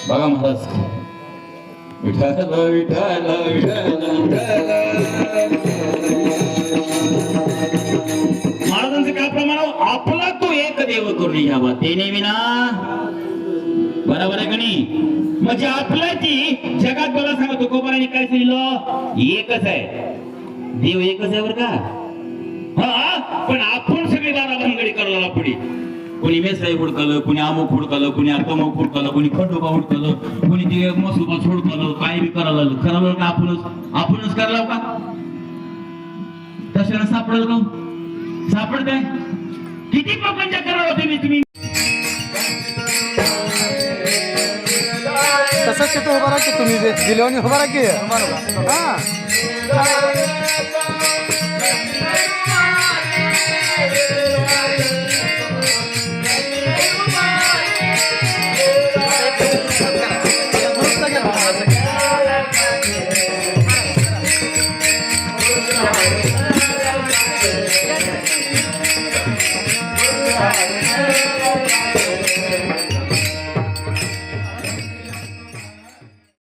बघा महाराज, विठाल विठाल विठाल महाराजांचं काय प्रमाण, आपला तो एक देव करून यावा तेने विना, बरोबर आहे का नाही? म्हणजे आपला ती जगात बोला सांगा, तुकोबाराने काय सांगितलं, एकच आहे देव, एकच आहे बरं का. हा, पण आपण सगळे दादा भानगडी करायला पुढे, कोणी मेसाई हुडकलं, कोणी अमुक हुडकलं, कोणी अतमुक हुडकलं, कोणी खंडोबा हुडकलं, कोणी ते मसुबा हुडकलं, काय बी करायला खरं का आपणच करायला का? तशाला सापडल का? सापडतंय किती प्रपंच करावं तुम्ही तसंच तिथं उभा राहा की तुम्ही दिल्याने उभा राहा की.